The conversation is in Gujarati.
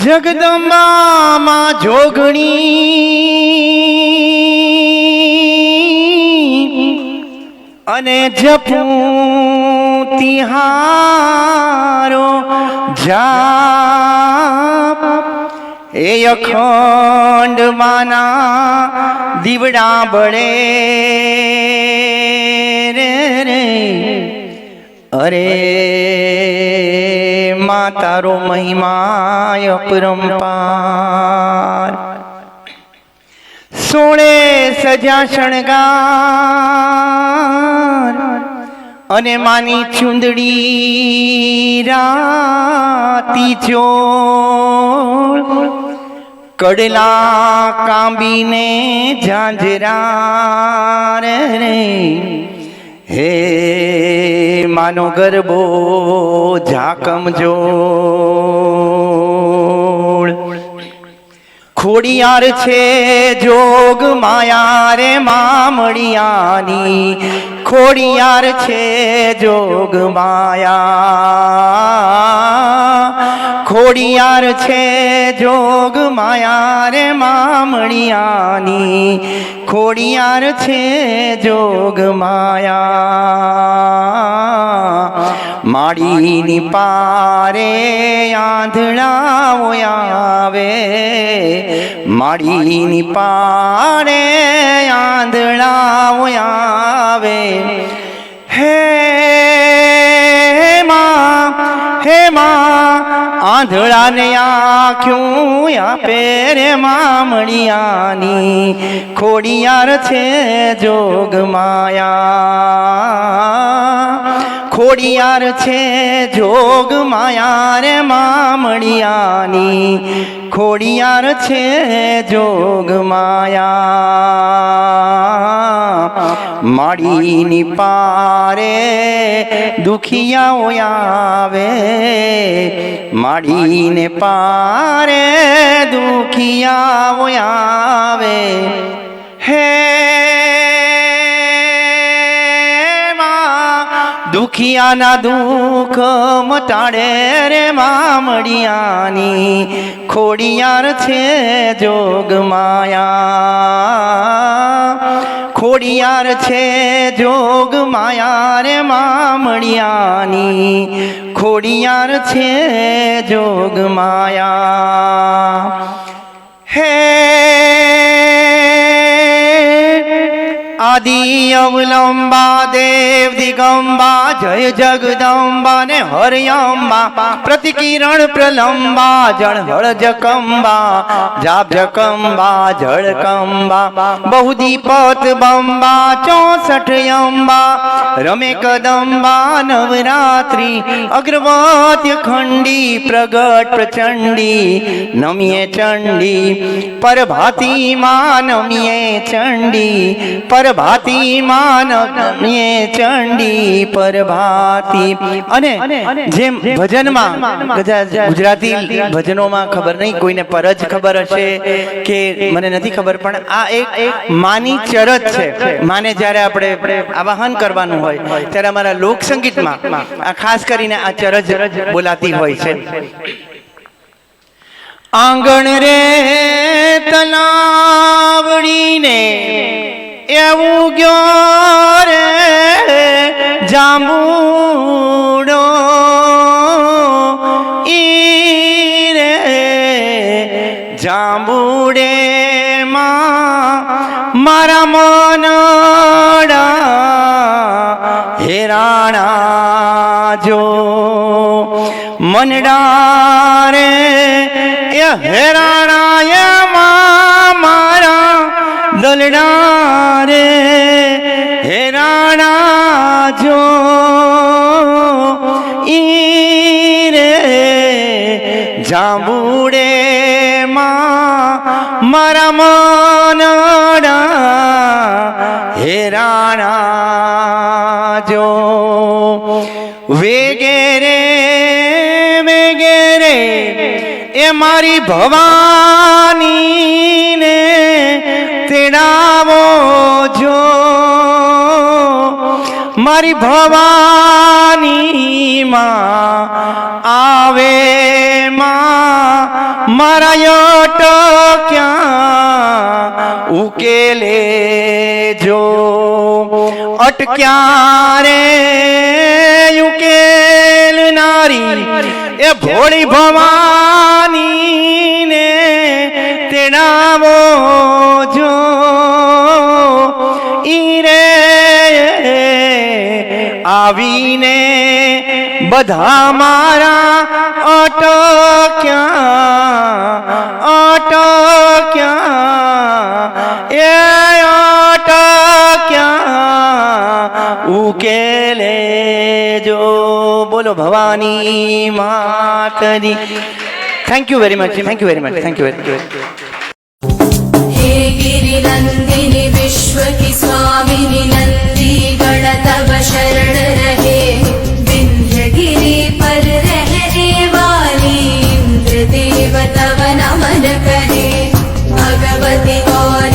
જગદંબા માં જોગણી અને જપું તિહારો જાપ એ અખંડ માના દીવડા બળે રે અરે માં તારો મહિમા અપરંપાર સોળે સજા શણગાર અને માની ચુંદડી રાતી ચોળ કડલા કાંબીને ઝાંઝરા રે હે માનો ગરબો ઝાકમ જોડ ખોડિયાર છે જોગ માયા રે મામડિયાની ખોડિયાર છે જોગ માયા ખોડિયાર છે જોગ માયા રે મામડિયાની ખોડિયાર છે જોગ માયા માડીની પારે આંધળાઓ આવે માડીની પારે આંધળાઓ આવે હે માં આંધળાને આંખ્યું આપે રે મામડિયાની ખોડિયાર છે જોગ માયા ખોડિયાર છે જોગ માયા રે મામડિયાની ખોડિયાર છે જોગ માયા માડીની પારે દુખિયાઓ આવે માડીને પારે દુખિયાઓ આવે હે દુખિયાના દુઃખ મટાડે રે મામડિયાની ખોડિયાર છે જોગ માયા ખોડિયાર છે જોગ માયા રે મામડિયાની ખોડિયાર છે જોગ માયા હે આદિ અવલંબા દેવ દિગંબા જય જગદંબા ને હરિયંબા પ્રતિકિરણ પ્રલંબા જળહળ જકંબા જાપ જકંબા જળકંબા બહુદીપત બંબા 64 અંબા રમે કદંબા નવરાત્રી અગ્રવત્ય ખંડી પ્રગટ પ્રચંડી નમીએ ચંડી પરભાતી માં નમીએ ચંડી પરભાતી માં નમીએ ચંડી પરભાતી અને જેમ ભજનમાં ગુજરાતી ભજનોમાં ખબર નહીં કોઈને પર જ ખબર હશે કે મને નથી ખબર પણ આ એક માની ચરજ છે માને જ્યારે આપણે આવાહન કરવાનું હોય ત્યારે અમારા લોક સંગીતમાં આ ખાસ કરીને આ ચરજ બોલાતી હોય છે આંગણ રે તલાવડીને એવું ગયો રે જાંબુડો ઈ રે જાંબુડે માં મારા મનડા હેરાણા જો મનડા રે એ હેરાણા મારા દલડા રે હેરાણા જો ઈ રે જાંબુડે માં મારા મનડા હેરાણા જો વેગેરે વેગેરે એ મારી ભવાની ને તેડાવો જો મારી ભવાની માં આવે માં મારા અટક્યા ઉકેલે જો અટક્યા રે ઉકેલનારી એ ભોળી ભવાની ને તેડાવો જો ઈ રે આવીને બધા મારા અટક્યા એ અટક્યા ઉકેલે જો. બોલો ભવાની માતની. Thank you very much. Thank you very much. Thank you very much. हे गिरिनन्दिनि विश्व की स्वामिनि नन्दी गण तव शरण रहे. विंध्यगिरि पर रहने वाली इंद्र देव तव नमन करे. भगवती और